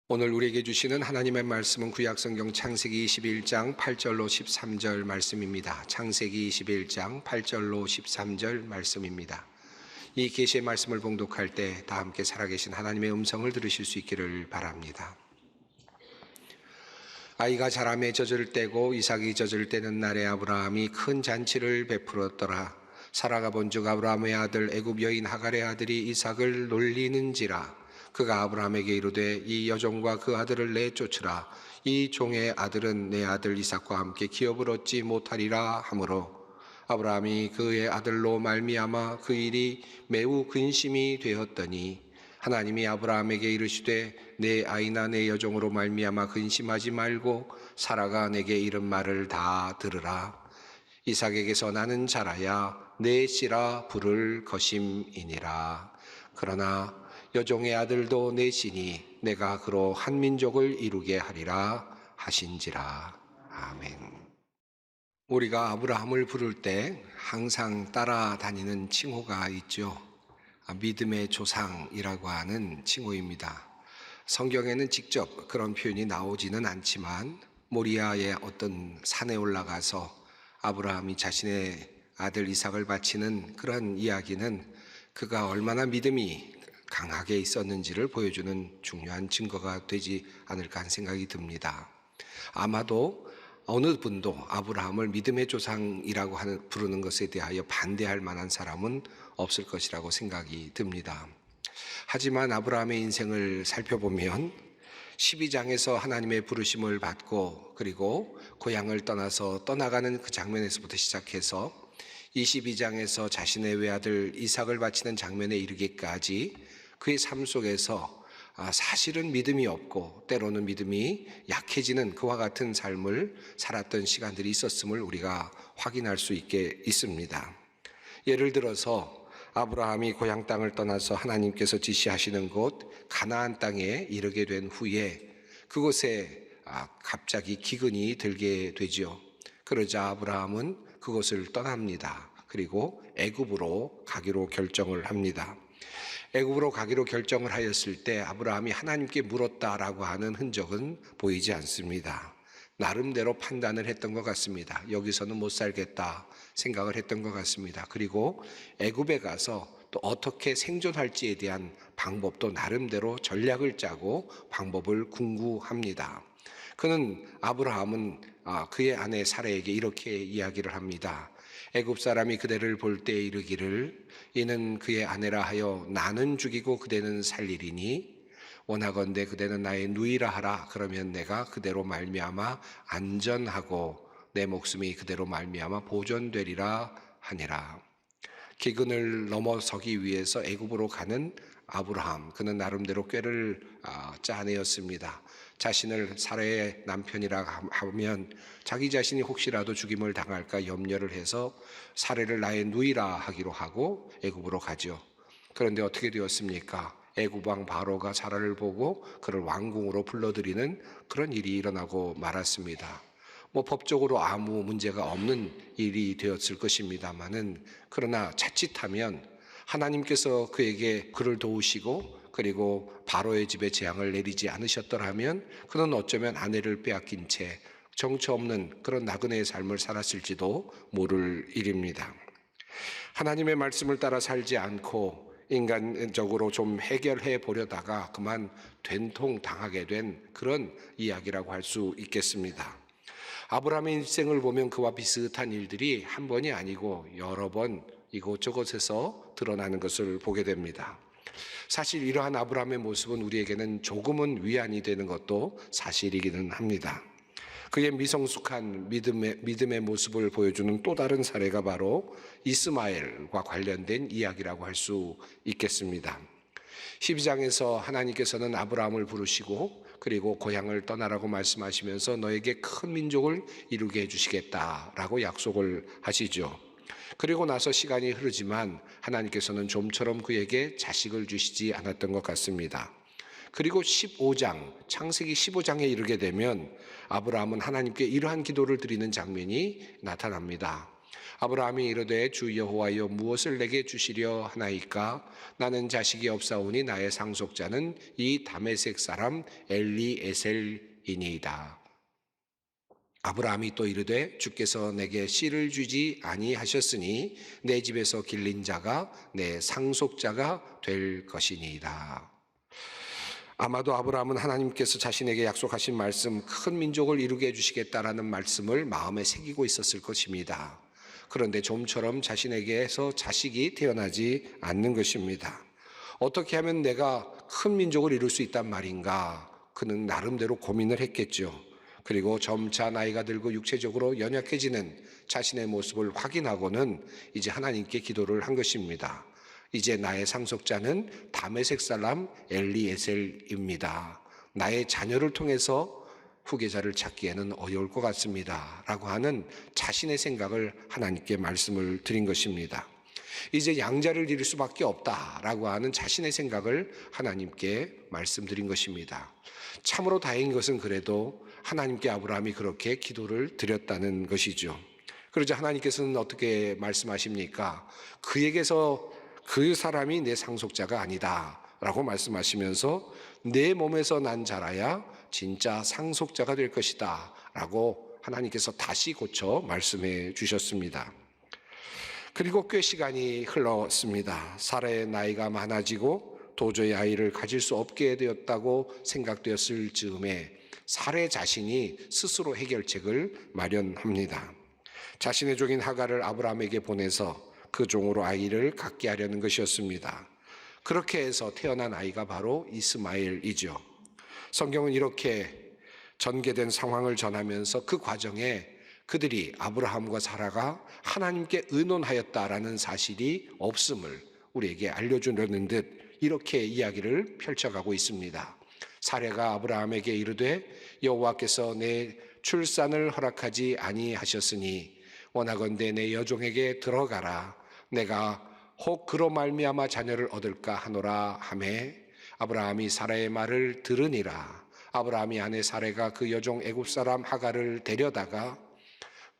오늘 우리에게 주시는 하나님의 말씀은 구약성경 창세기 21장 8절로 13절 말씀입니다. 창세기 21장 8절로 13절 말씀입니다. 이 계시의 말씀을 봉독할 때 다 함께 살아계신 하나님의 음성을 들으실 수 있기를 바랍니다. 아이가 자라매 젖을 떼고 이삭이 젖을 떼는 날에 아브라함이 큰 잔치를 베풀었더라. 사라가 본즉 아브라함의 아들 애굽 여인 하갈의 아들이 이삭을 놀리는지라. 그가 아브라함에게 이르되 이 여종과 그 아들을 내쫓으라. 이 종의 아들은 내 아들 이삭과 함께 기업을 얻지 못하리라 하므로 아브라함이 그의 아들로 말미암아 그 일이 매우 근심이 되었더니 하나님이 아브라함에게 이르시되 내 아이나 내 여종으로 말미암아 근심하지 말고 사라가 내게 이른 말을 다 들으라. 이삭에게서 나는 자라야 내 씨라 부를 것임이니라. 그러나 여종의 아들도 내 씨니 내가 그로 한 민족을 이루게 하리라 하신지라. 아멘. 우리가 아브라함을 부를 때 항상 따라다니는 칭호가 있죠. 믿음의 조상이라고 하는 칭호입니다. 성경에는 직접 그런 표현이 나오지는 않지만 모리아의 어떤 산에 올라가서 아브라함이 자신의 아들 이삭을 바치는 그런 이야기는 그가 얼마나 믿음이 강하게 있었는지를 보여주는 중요한 증거가 되지 않을까 하는 생각이 듭니다. 아마도 어느 분도 아브라함을 믿음의 조상이라고 부르는 것에 대하여 반대할 만한 사람은 없을 것이라고 생각이 듭니다. 하지만 아브라함의 인생을 살펴보면 12장에서 하나님의 부르심을 받고 그리고 고향을 떠나서 떠나가는 그 장면에서부터 시작해서 22장에서 자신의 외아들 이삭을 바치는 장면에 이르기까지 그의 삶 속에서 사실은 믿음이 없고 때로는 믿음이 약해지는 그와 같은 삶을 살았던 시간들이 있었음을 우리가 확인할 수 있습니다. 예를 들어서 아브라함이 고향 땅을 떠나서 하나님께서 지시하시는 곳 가나안 땅에 이르게 된 후에 그곳에 갑자기 기근이 들게 되죠. 그러자 아브라함은 그곳을 떠납니다. 그리고 애굽으로 가기로 결정을 합니다. 애굽으로 가기로 결정을 하였을 때 아브라함이 하나님께 물었다라고 하는 흔적은 보이지 않습니다. 나름대로 판단을 했던 것 같습니다. 여기서는 못 살겠다 생각을 했던 것 같습니다. 그리고 애굽에 가서 또 어떻게 생존할지에 대한 방법도 나름대로 전략을 짜고 방법을 궁구합니다. 아브라함은 그의 아내 사라에게 이렇게 이야기를 합니다. 애굽 사람이 그대를 볼 때 이르기를 이는 그의 아내라 하여 나는 죽이고 그대는 살리리니 원하건대 그대는 나의 누이라 하라. 그러면 내가 그대로 말미암아 안전하고 내 목숨이 그대로 말미암아 보존되리라 하니라. 기근을 넘어서기 위해서 애굽으로 가는 아브라함, 그는 나름대로 꾀를 짜내었습니다. 자신을 사라의 남편이라 하면 자기 자신이 혹시라도 죽임을 당할까 염려를 해서 사라를 나의 누이라 하기로 하고 애굽으로 가죠. 그런데 어떻게 되었습니까? 애굽 왕 바로가 사라를 보고 그를 왕궁으로 불러들이는 그런 일이 일어나고 말았습니다. 법적으로 아무 문제가 없는 일이 되었을 것입니다만은 그러나 자칫하면 하나님께서 그를 도우시고 그리고 바로의 집에 재앙을 내리지 않으셨더라면 그는 어쩌면 아내를 빼앗긴 채 정처 없는 그런 나그네의 삶을 살았을지도 모를 일입니다. 하나님의 말씀을 따라 살지 않고 인간적으로 좀 해결해 보려다가 그만 된통 당하게 된 그런 이야기라고 할 수 있겠습니다. 아브라함의 인생을 보면 그와 비슷한 일들이 한 번이 아니고 여러 번 이곳저곳에서 드러나는 것을 보게 됩니다. 사실 이러한 아브라함의 모습은 우리에게는 조금은 위안이 되는 것도 사실이기는 합니다. 그의 미성숙한 믿음의 모습을 보여주는 또 다른 사례가 바로 이스마엘과 관련된 이야기라고 할 수 있겠습니다. 12장에서 하나님께서는 아브라함을 부르시고 그리고 고향을 떠나라고 말씀하시면서 너에게 큰 민족을 이루게 해주시겠다라고 약속을 하시죠. 그리고 나서 시간이 흐르지만 하나님께서는 좀처럼 그에게 자식을 주시지 않았던 것 같습니다. 그리고 창세기 15장에 이르게 되면 아브라함은 하나님께 이러한 기도를 드리는 장면이 나타납니다. 아브라함이 이르되 주 여호와여 무엇을 내게 주시려 하나이까? 나는 자식이 없사오니 나의 상속자는 이 다메섹 사람 엘리에셀이니이다. 아브라함이 또 이르되 주께서 내게 씨를 주지 아니하셨으니 내 집에서 길린 자가 내 상속자가 될 것이니이다. 아마도 아브라함은 하나님께서 자신에게 약속하신 말씀, 큰 민족을 이루게 해주시겠다라는 말씀을 마음에 새기고 있었을 것입니다. 그런데 좀처럼 자신에게서 자식이 태어나지 않는 것입니다. 어떻게 하면 내가 큰 민족을 이룰 수 있단 말인가? 그는 나름대로 고민을 했겠죠. 그리고 점차 나이가 들고 육체적으로 연약해지는 자신의 모습을 확인하고는 이제 하나님께 기도를 한 것입니다. 이제 나의 상속자는 다메섹 사람 엘리에셀입니다. 나의 자녀를 통해서 후계자를 찾기에는 어려울 것 같습니다. 라고 하는 자신의 생각을 하나님께 말씀을 드린 것입니다. 이제 양자를 이룰 수밖에 없다라고 하는 자신의 생각을 하나님께 말씀드린 것입니다. 참으로 다행인 것은 그래도 하나님께 아브라함이 그렇게 기도를 드렸다는 것이죠. 그러자 하나님께서는 어떻게 말씀하십니까? 그에게서 그 사람이 내 상속자가 아니다 라고 말씀하시면서 내 몸에서 난 자라야 진짜 상속자가 될 것이다 라고 하나님께서 다시 고쳐 말씀해 주셨습니다. 그리고 꽤 시간이 흘렀습니다. 사라의 나이가 많아지고 도저히 아이를 가질 수 없게 되었다고 생각되었을 즈음에 사라 자신이 스스로 해결책을 마련합니다. 자신의 종인 하갈을 아브라함에게 보내서 그 종으로 아이를 갖게 하려는 것이었습니다. 그렇게 해서 태어난 아이가 바로 이스마엘이죠. 성경은 이렇게 전개된 상황을 전하면서 그 과정에 그들이 아브라함과 사라가 하나님께 의논하였다라는 사실이 없음을 우리에게 알려주려는 듯 이렇게 이야기를 펼쳐가고 있습니다. 사라가 아브라함에게 이르되 여호와께서 내 출산을 허락하지 아니하셨으니 원하건대 내 여종에게 들어가라. 내가 혹 그로 말미암아 자녀를 얻을까 하노라 하매 아브라함이 사라의 말을 들으니라. 아브라함이 아내 사라가 그 여종 애굽 사람 하갈을 데려다가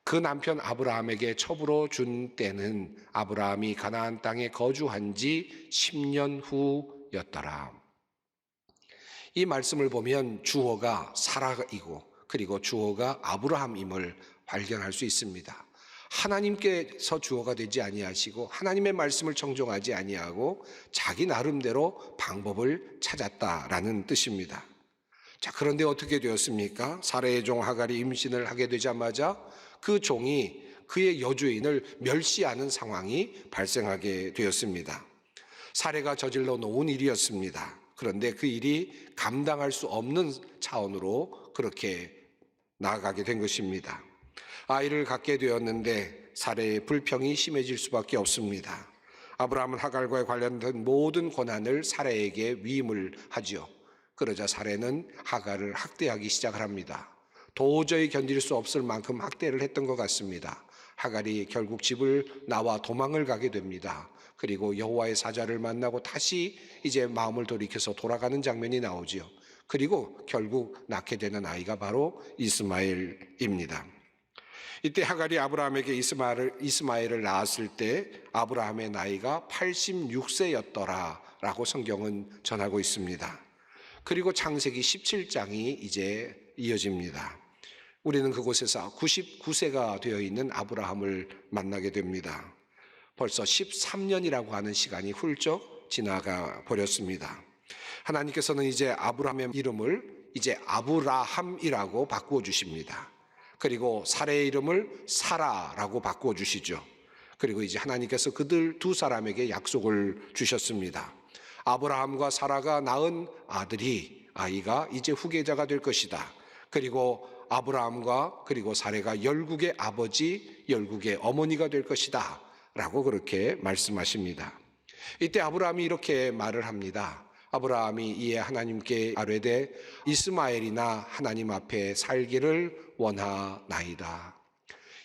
그 남편 아브라함에게 첩으로 준 때는 아브라함이 가나안 땅에 거주한 지 10년 후였더라. 이 말씀을 보면 주어가 사라이고 그리고 주어가 아브라함임을 발견할 수 있습니다. 하나님께서 주어가 되지 아니하시고 하나님의 말씀을 청종하지 아니하고 자기 나름대로 방법을 찾았다라는 뜻입니다. 자, 그런데 어떻게 되었습니까? 사라의 종 하갈이 임신을 하게 되자마자 그 종이 그의 여주인을 멸시하는 상황이 발생하게 되었습니다. 사라가 저질러 놓은 일이었습니다. 그런데 그 일이 감당할 수 없는 차원으로 그렇게 나아가게 된 것입니다. 아이를 갖게 되었는데 사라의 불평이 심해질 수밖에 없습니다. 아브라함은 하갈과 관련된 모든 권한을 사라에게 위임을 하죠. 그러자 사라는 하갈을 학대하기 시작을 합니다. 도저히 견딜 수 없을 만큼 학대를 했던 것 같습니다. 하갈이 결국 집을 나와 도망을 가게 됩니다. 그리고 여호와의 사자를 만나고 다시 이제 마음을 돌이켜서 돌아가는 장면이 나오지요. 그리고 결국 낳게 되는 아이가 바로 이스마엘입니다. 이때 하갈이 아브라함에게 이스마엘을 낳았을 때 아브라함의 나이가 86세였더라 라고 성경은 전하고 있습니다. 그리고 창세기 17장이 이제 이어집니다. 우리는 그곳에서 99세가 되어 있는 아브라함을 만나게 됩니다. 벌써 13년이라고 하는 시간이 훌쩍 지나가 버렸습니다. 하나님께서는 이제 아브라함의 이름을 이제 아브라함이라고 바꾸어 주십니다. 그리고 사라의 이름을 사라라고 바꾸어 주시죠. 그리고 이제 하나님께서 그들 두 사람에게 약속을 주셨습니다. 아브라함과 사라가 낳은 아이가 이제 후계자가 될 것이다. 그리고 아브라함과 그리고 사라가 열국의 아버지, 열국의 어머니가 될 것이다 라고 그렇게 말씀하십니다. 이때 아브라함이 이렇게 말을 합니다. 아브라함이 이에 하나님께 아뢰되 이스마엘이나 하나님 앞에 살기를 원하나이다.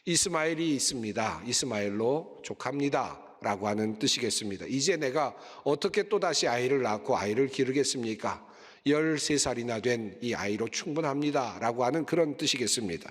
이스마엘이 있습니다. 이스마엘로 족합니다 라고 하는 뜻이겠습니다. 이제 내가 어떻게 또다시 아이를 낳고 아이를 기르겠습니까? 13살이나 된 이 아이로 충분합니다 라고 하는 그런 뜻이겠습니다.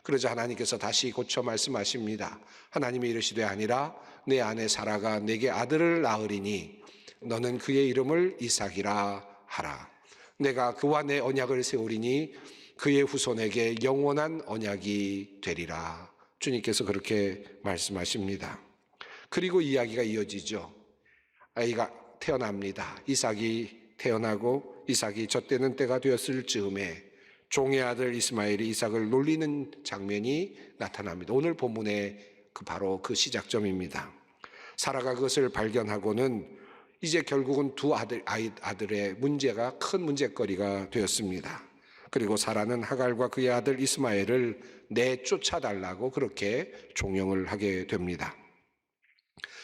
그러자 하나님께서 다시 고쳐 말씀하십니다. 하나님이 이르시되 아니라 내 아내 사라가 내게 아들을 낳으리니 너는 그의 이름을 이삭이라 하라. 내가 그와 내 언약을 세우리니 그의 후손에게 영원한 언약이 되리라. 주님께서 그렇게 말씀하십니다. 그리고 이야기가 이어지죠. 아이가 태어납니다. 이삭이 태어나고 이삭이 젖되는 때가 되었을 즈음에 종의 아들 이스마엘이 이삭을 놀리는 장면이 나타납니다. 오늘 본문의 바로 그 시작점입니다. 사라가 그것을 발견하고는 이제 결국은 두 아들의 문제가 큰 문제거리가 되었습니다. 그리고 사라는 하갈과 그의 아들 이스마엘을 내쫓아달라고 그렇게 종용을 하게 됩니다.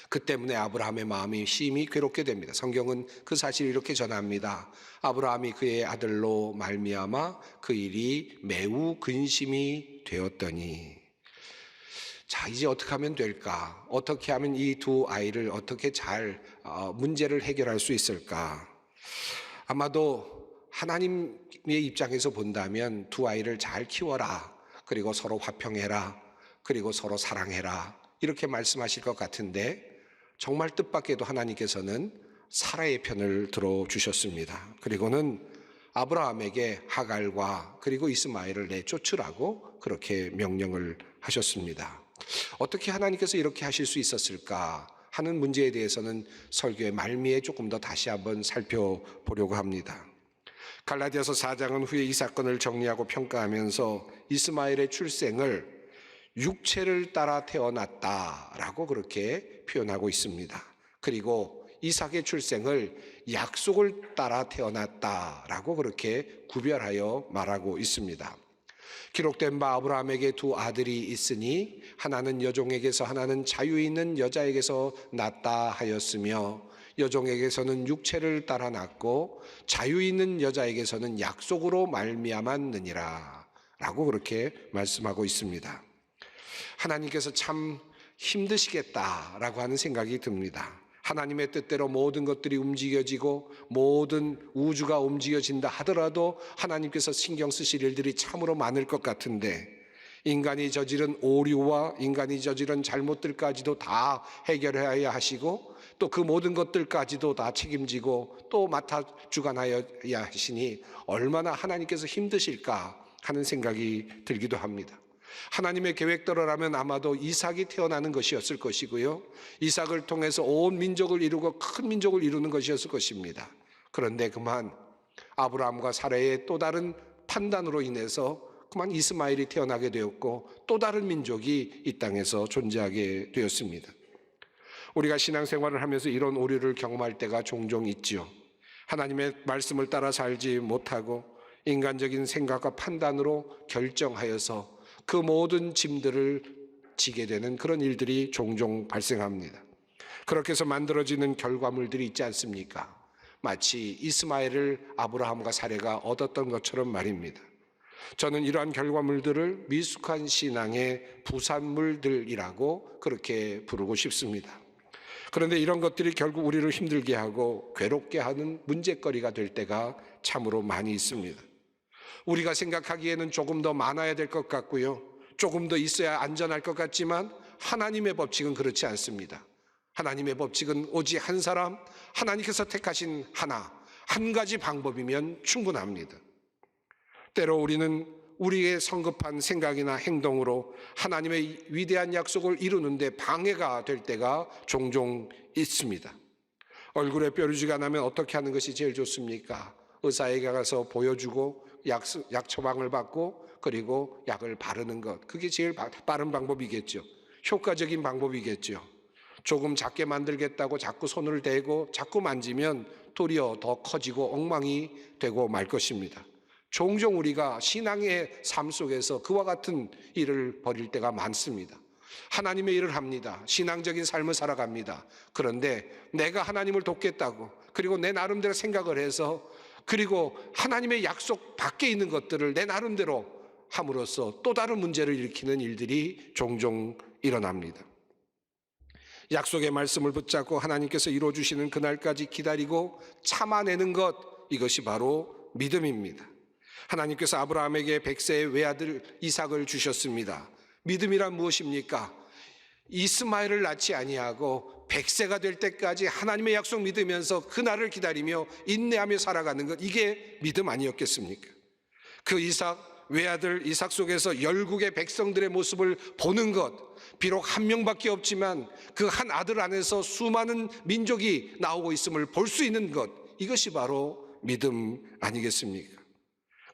그 때문에 아브라함의 마음이 심히 괴롭게 됩니다. 성경은 그 사실을 이렇게 전합니다. 아브라함이 그의 아들로 말미암아 그 일이 매우 근심이 되었더니. 자, 이제 어떻게 하면 될까? 어떻게 하면 이 두 아이를 어떻게 잘 문제를 해결할 수 있을까? 아마도 하나님의 입장에서 본다면 두 아이를 잘 키워라. 그리고 서로 화평해라. 그리고 서로 사랑해라. 이렇게 말씀하실 것 같은데 정말 뜻밖에도 하나님께서는 사라의 편을 들어주셨습니다. 그리고는 아브라함에게 하갈과 그리고 이스마엘을 내쫓으라고 그렇게 명령을 하셨습니다. 어떻게 하나님께서 이렇게 하실 수 있었을까 하는 문제에 대해서는 설교의 말미에 조금 더 다시 한번 살펴보려고 합니다. 갈라디아서 4장은 후에 이 사건을 정리하고 평가하면서 이스마엘의 출생을 육체를 따라 태어났다라고 그렇게 표현하고 있습니다. 그리고 이삭의 출생을 약속을 따라 태어났다라고 그렇게 구별하여 말하고 있습니다. 기록된 바 아브라함에게 두 아들이 있으니 하나는 여종에게서 하나는 자유 있는 여자에게서 낳았다 하였으며 여종에게서는 육체를 따라 낳고 자유 있는 여자에게서는 약속으로 말미암았느니라 라고 그렇게 말씀하고 있습니다. 하나님께서 참 힘드시겠다라고 하는 생각이 듭니다. 하나님의 뜻대로 모든 것들이 움직여지고 모든 우주가 움직여진다 하더라도 하나님께서 신경 쓰실 일들이 참으로 많을 것 같은데 인간이 저지른 오류와 인간이 저지른 잘못들까지도 다 해결해야 하시고 또 그 모든 것들까지도 다 책임지고 또 맡아 주관하여야 하시니 얼마나 하나님께서 힘드실까 하는 생각이 들기도 합니다. 하나님의 계획대로라면 아마도 이삭이 태어나는 것이었을 것이고요. 이삭을 통해서 온 민족을 이루고 큰 민족을 이루는 것이었을 것입니다. 그런데 그만 아브라함과 사라의 또 다른 판단으로 인해서 그만 이스마엘이 태어나게 되었고 또 다른 민족이 이 땅에서 존재하게 되었습니다. 우리가 신앙생활을 하면서 이런 오류를 경험할 때가 종종 있지요. 하나님의 말씀을 따라 살지 못하고 인간적인 생각과 판단으로 결정하여서 그 모든 짐들을 지게 되는 그런 일들이 종종 발생합니다. 그렇게 해서 만들어지는 결과물들이 있지 않습니까? 마치 이스마엘을 아브라함과 사라가 얻었던 것처럼 말입니다. 저는 이러한 결과물들을 미숙한 신앙의 부산물들이라고 그렇게 부르고 싶습니다. 그런데 이런 것들이 결국 우리를 힘들게 하고 괴롭게 하는 문제거리가 될 때가 참으로 많이 있습니다. 우리가 생각하기에는 조금 더 많아야 될 것 같고요. 조금 더 있어야 안전할 것 같지만 하나님의 법칙은 그렇지 않습니다. 하나님의 법칙은 오직 한 사람, 하나님께서 택하신 한 가지 방법이면 충분합니다. 때로 우리는 우리의 성급한 생각이나 행동으로 하나님의 위대한 약속을 이루는데 방해가 될 때가 종종 있습니다. 얼굴에 뾰루지가 나면 어떻게 하는 것이 제일 좋습니까? 의사에게 가서 보여주고 약 처방을 받고 그리고 약을 바르는 것, 그게 제일 빠른 방법이겠죠. 효과적인 방법이겠죠. 조금 작게 만들겠다고 자꾸 손을 대고 자꾸 만지면 도리어 더 커지고 엉망이 되고 말 것입니다. 종종 우리가 신앙의 삶 속에서 그와 같은 일을 벌일 때가 많습니다. 하나님의 일을 합니다. 신앙적인 삶을 살아갑니다. 그런데 내가 하나님을 돕겠다고 그리고 내 나름대로 생각을 해서 그리고 하나님의 약속 밖에 있는 것들을 내 나름대로 함으로써 또 다른 문제를 일으키는 일들이 종종 일어납니다. 약속의 말씀을 붙잡고 하나님께서 이루어주시는 그날까지 기다리고 참아내는 것, 이것이 바로 믿음입니다. 하나님께서 아브라함에게 100세의 외아들 이삭을 주셨습니다. 믿음이란 무엇입니까? 이스마엘을 낳지 아니하고 100세가 될 때까지 하나님의 약속 믿으면서 그날을 기다리며 인내하며 살아가는 것, 이게 믿음 아니었겠습니까? 그 이삭, 외아들 이삭 속에서 열국의 백성들의 모습을 보는 것, 비록 한 명밖에 없지만 그 한 아들 안에서 수많은 민족이 나오고 있음을 볼 수 있는 것, 이것이 바로 믿음 아니겠습니까?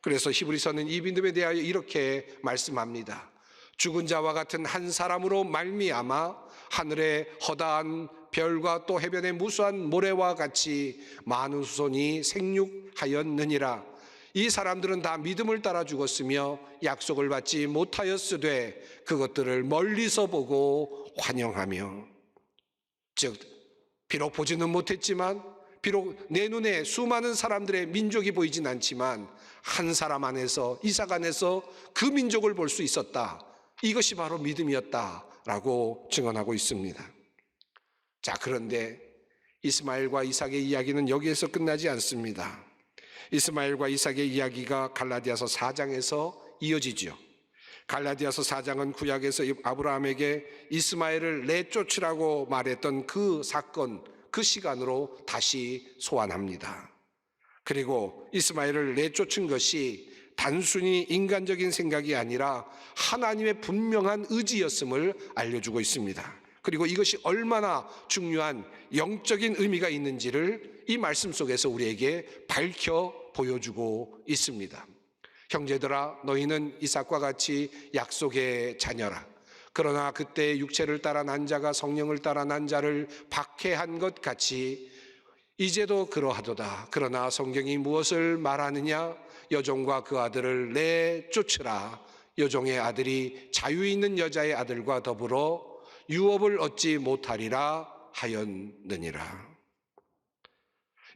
그래서 히브리서는 이 믿음에 대하여 이렇게 말씀합니다. 죽은 자와 같은 한 사람으로 말미암아 하늘의 허다한 별과 또 해변의 무수한 모래와 같이 많은 후손이 생육하였느니라. 이 사람들은 다 믿음을 따라 죽었으며 약속을 받지 못하였으되 그것들을 멀리서 보고 환영하며, 즉 비록 보지는 못했지만, 비록 내 눈에 수많은 사람들의 민족이 보이진 않지만 한 사람 안에서, 이삭 안에서 그 민족을 볼 수 있었다. 이것이 바로 믿음이었다라고 증언하고 있습니다. 자, 그런데 이스마엘과 이삭의 이야기는 여기에서 끝나지 않습니다. 이스마엘과 이삭의 이야기가 갈라디아서 4장에서 이어지죠. 갈라디아서 4장은 구약에서 아브라함에게 이스마엘을 내쫓으라고 말했던 그 사건, 그 시간으로 다시 소환합니다. 그리고 이스마엘을 내쫓은 것이 단순히 인간적인 생각이 아니라 하나님의 분명한 의지였음을 알려주고 있습니다. 그리고 이것이 얼마나 중요한 영적인 의미가 있는지를 이 말씀 속에서 우리에게 밝혀 보여주고 있습니다. 형제들아, 너희는 이삭과 같이 약속의 자녀라. 그러나 그때 육체를 따라 난 자가 성령을 따라 난 자를 박해한 것 같이 이제도 그러하도다. 그러나 성경이 무엇을 말하느냐? 여종과 그 아들을 내쫓으라. 여종의 아들이 자유 있는 여자의 아들과 더불어 유업을 얻지 못하리라 하였느니라.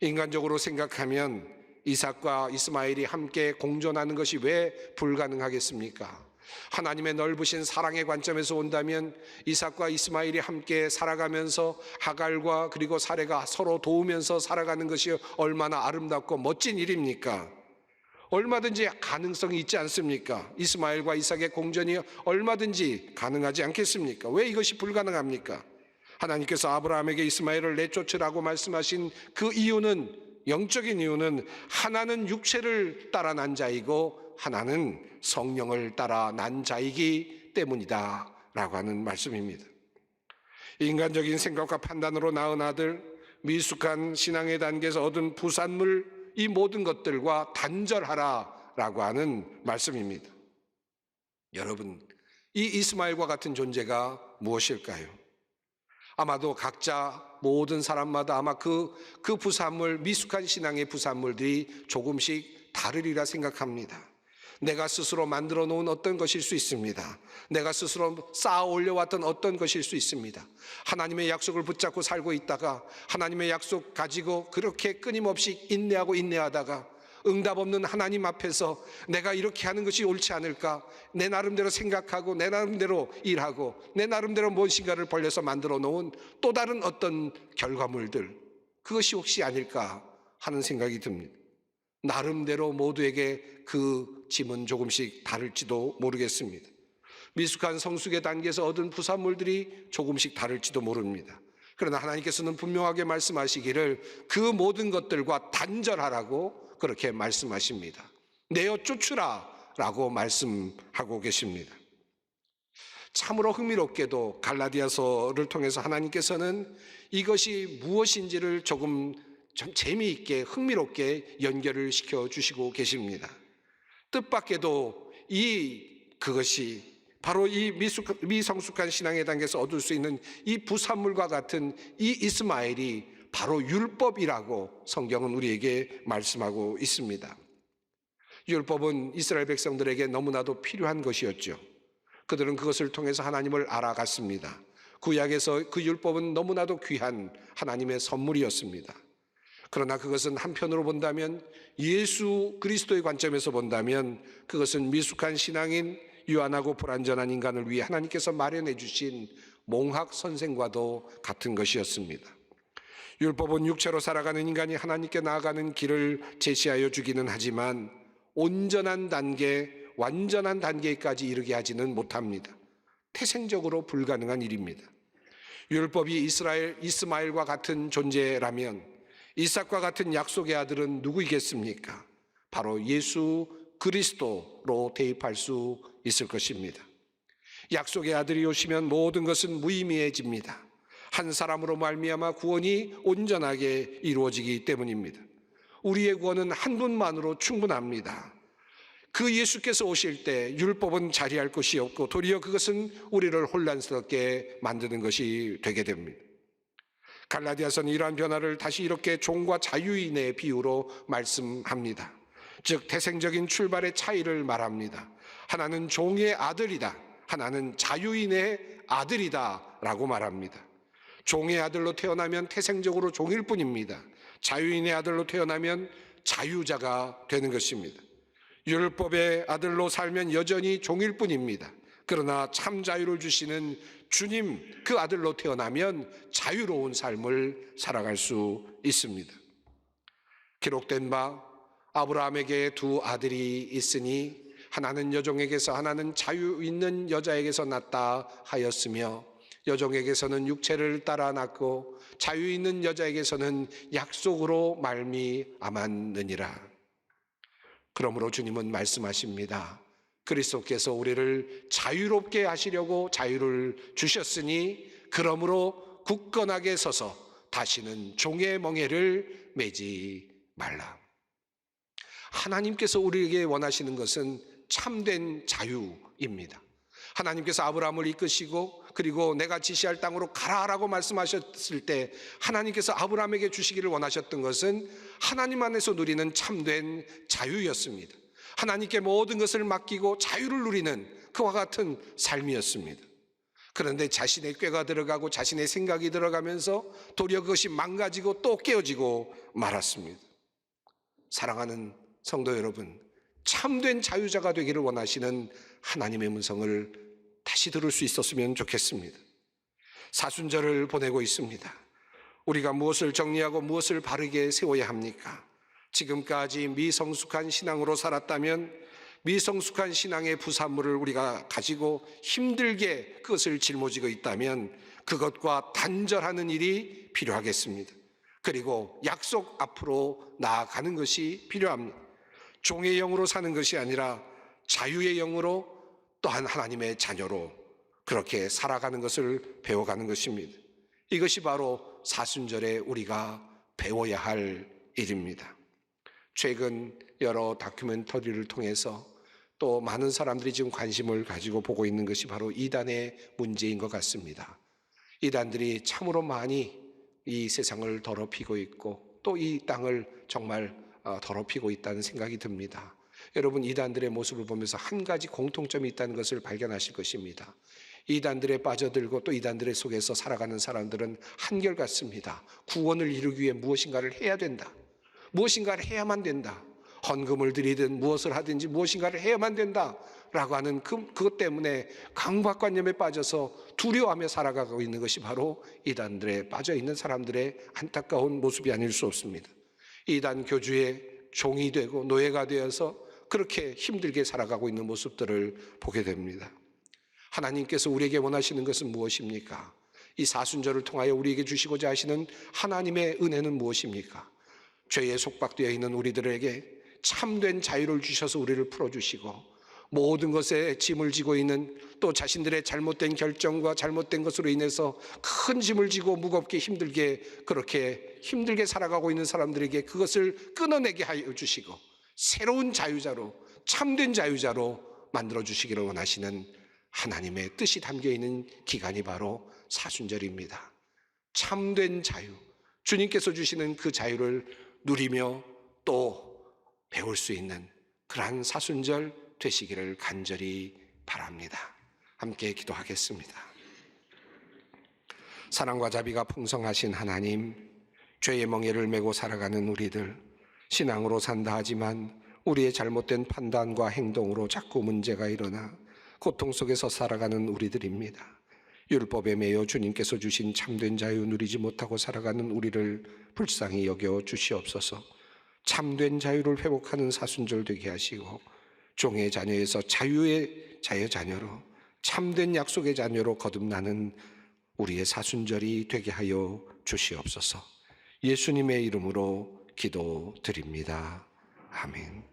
인간적으로 생각하면 이삭과 이스마엘이 함께 공존하는 것이 왜 불가능하겠습니까? 하나님의 넓으신 사랑의 관점에서 본다면 이삭과 이스마엘이 함께 살아가면서 하갈과 그리고 사레가 서로 도우면서 살아가는 것이 얼마나 아름답고 멋진 일입니까? 얼마든지 가능성이 있지 않습니까? 이스마엘과 이삭의 공존이 얼마든지 가능하지 않겠습니까? 왜 이것이 불가능합니까? 하나님께서 아브라함에게 이스마엘을 내쫓으라고 말씀하신 그 이유는, 영적인 이유는 하나는 육체를 따라 난 자이고 하나는 성령을 따라 난 자이기 때문이다 라고 하는 말씀입니다. 인간적인 생각과 판단으로 낳은 아들, 미숙한 신앙의 단계에서 얻은 부산물, 이 모든 것들과 단절하라 라고 하는 말씀입니다. 여러분, 이 이스마엘과 같은 존재가 무엇일까요? 아마도 각자 모든 사람마다 아마 그 부산물, 미숙한 신앙의 부산물들이 조금씩 다르리라 생각합니다. 내가 스스로 만들어 놓은 어떤 것일 수 있습니다. 내가 스스로 쌓아 올려왔던 어떤 것일 수 있습니다. 하나님의 약속을 붙잡고 살고 있다가 하나님의 약속 가지고 그렇게 끊임없이 인내하다가 응답 없는 하나님 앞에서 내가 이렇게 하는 것이 옳지 않을까, 내 나름대로 생각하고 내 나름대로 일하고 내 나름대로 무엇인가를 벌려서 만들어 놓은 또 다른 어떤 결과물들, 그것이 혹시 아닐까 하는 생각이 듭니다. 나름대로 모두에게 그 짐은 조금씩 다를지도 모르겠습니다. 미숙한 성숙의 단계에서 얻은 부산물들이 조금씩 다를지도 모릅니다. 그러나 하나님께서는 분명하게 말씀하시기를 그 모든 것들과 단절하라고 그렇게 말씀하십니다. 내어 쫓으라 라고 말씀하고 계십니다. 참으로 흥미롭게도 갈라디아서를 통해서 하나님께서는 이것이 무엇인지를 조금 좀 재미있게 흥미롭게 연결을 시켜주시고 계십니다. 뜻밖에도 그것이 바로 이 미성숙한 신앙의 단계에서 얻을 수 있는 이 부산물과 같은 이 이스마엘이 바로 율법이라고 성경은 우리에게 말씀하고 있습니다. 율법은 이스라엘 백성들에게 너무나도 필요한 것이었죠. 그들은 그것을 통해서 하나님을 알아갔습니다. 구약에서 그 율법은 너무나도 귀한 하나님의 선물이었습니다. 그러나 그것은 한편으로 본다면, 예수 그리스도의 관점에서 본다면 그것은 미숙한 신앙인, 유한하고 불완전한 인간을 위해 하나님께서 마련해 주신 몽학 선생과도 같은 것이었습니다. 율법은 육체로 살아가는 인간이 하나님께 나아가는 길을 제시하여 주기는 하지만 온전한 단계, 완전한 단계까지 이르게 하지는 못합니다. 태생적으로 불가능한 일입니다. 율법이 이스마엘과 같은 존재라면 이삭과 같은 약속의 아들은 누구이겠습니까? 바로 예수 그리스도로 대입할 수 있을 것입니다. 약속의 아들이 오시면 모든 것은 무의미해집니다. 한 사람으로 말미암아 구원이 온전하게 이루어지기 때문입니다. 우리의 구원은 한 분만으로 충분합니다. 그 예수께서 오실 때 율법은 자리할 것이 없고 도리어 그것은 우리를 혼란스럽게 만드는 것이 되게 됩니다. 갈라디아서는 이러한 변화를 다시 이렇게 종과 자유인의 비유로 말씀합니다. 즉 태생적인 출발의 차이를 말합니다. 하나는 종의 아들이다, 하나는 자유인의 아들이다 라고 말합니다. 종의 아들로 태어나면 태생적으로 종일 뿐입니다. 자유인의 아들로 태어나면 자유자가 되는 것입니다. 율법의 아들로 살면 여전히 종일 뿐입니다. 그러나 참 자유를 주시는 주님 그 아들로 태어나면 자유로운 삶을 살아갈 수 있습니다. 기록된 바 아브라함에게 두 아들이 있으니 하나는 여종에게서 하나는 자유 있는 여자에게서 났다 하였으며 여종에게서는 육체를 따라 낳고 자유 있는 여자에게서는 약속으로 말미암았느니라. 그러므로 주님은 말씀하십니다. 그리스도께서 우리를 자유롭게 하시려고 자유를 주셨으니 그러므로 굳건하게 서서 다시는 종의 멍에를 매지 말라. 하나님께서 우리에게 원하시는 것은 참된 자유입니다. 하나님께서 아브라함을 이끄시고 그리고 내가 지시할 땅으로 가라라고 말씀하셨을 때 하나님께서 아브라함에게 주시기를 원하셨던 것은 하나님 안에서 누리는 참된 자유였습니다. 하나님께 모든 것을 맡기고 자유를 누리는 그와 같은 삶이었습니다. 그런데 자신의 꾀가 들어가고 자신의 생각이 들어가면서 도리어 그것이 망가지고 또 깨어지고 말았습니다. 사랑하는 성도 여러분, 참된 자유자가 되기를 원하시는 하나님의 음성을 다시 들을 수 있었으면 좋겠습니다. 사순절을 보내고 있습니다. 우리가 무엇을 정리하고 무엇을 바르게 세워야 합니까? 지금까지 미성숙한 신앙으로 살았다면 미성숙한 신앙의 부산물을 우리가 가지고 힘들게 그것을 짊어지고 있다면 그것과 단절하는 일이 필요하겠습니다. 그리고 약속 앞으로 나아가는 것이 필요합니다. 종의 영으로 사는 것이 아니라 자유의 영으로 또한 하나님의 자녀로 그렇게 살아가는 것을 배워가는 것입니다. 이것이 바로 사순절에 우리가 배워야 할 일입니다. 최근 여러 다큐멘터리를 통해서 또 많은 사람들이 지금 관심을 가지고 보고 있는 것이 바로 이단의 문제인 것 같습니다. 이단들이 참으로 많이 이 세상을 더럽히고 있고 또 이 땅을 정말 더럽히고 있다는 생각이 듭니다. 여러분, 이단들의 모습을 보면서 한 가지 공통점이 있다는 것을 발견하실 것입니다. 이단들에 빠져들고 또 이단들의 속에서 살아가는 사람들은 한결같습니다. 구원을 이루기 위해 무엇인가를 해야 된다. 무엇인가를 해야만 된다. 헌금을 드리든 무엇을 하든지 무엇인가를 해야만 된다라고 하는 그것 때문에 강박관념에 빠져서 두려워하며 살아가고 있는 것이 바로 이단들에 빠져있는 사람들의 안타까운 모습이 아닐 수 없습니다. 이단 교주의 종이 되고 노예가 되어서 그렇게 힘들게 살아가고 있는 모습들을 보게 됩니다. 하나님께서 우리에게 원하시는 것은 무엇입니까? 이 사순절을 통하여 우리에게 주시고자 하시는 하나님의 은혜는 무엇입니까? 죄에 속박되어 있는 우리들에게 참된 자유를 주셔서 우리를 풀어주시고 모든 것에 짐을 지고 있는 또 자신들의 잘못된 결정과 잘못된 것으로 인해서 큰 짐을 지고 무겁게 힘들게 그렇게 힘들게 살아가고 있는 사람들에게 그것을 끊어내게 하여 주시고 새로운 자유자로 참된 자유자로 만들어 주시기를 원하시는 하나님의 뜻이 담겨있는 기간이 바로 사순절입니다. 참된 자유, 주님께서 주시는 그 자유를 누리며 또 배울 수 있는 그러한 사순절 되시기를 간절히 바랍니다. 함께 기도하겠습니다. 사랑과 자비가 풍성하신 하나님, 죄의 멍에를 메고 살아가는 우리들, 신앙으로 산다 하지만 우리의 잘못된 판단과 행동으로 자꾸 문제가 일어나 고통 속에서 살아가는 우리들입니다. 율법에 매여 주님께서 주신 참된 자유 누리지 못하고 살아가는 우리를 불쌍히 여겨 주시옵소서. 참된 자유를 회복하는 사순절 되게 하시고 종의 자녀에서 자유의 자녀로 참된 약속의 자녀로 거듭나는 우리의 사순절이 되게 하여 주시옵소서. 예수님의 이름으로 기도드립니다. 아멘.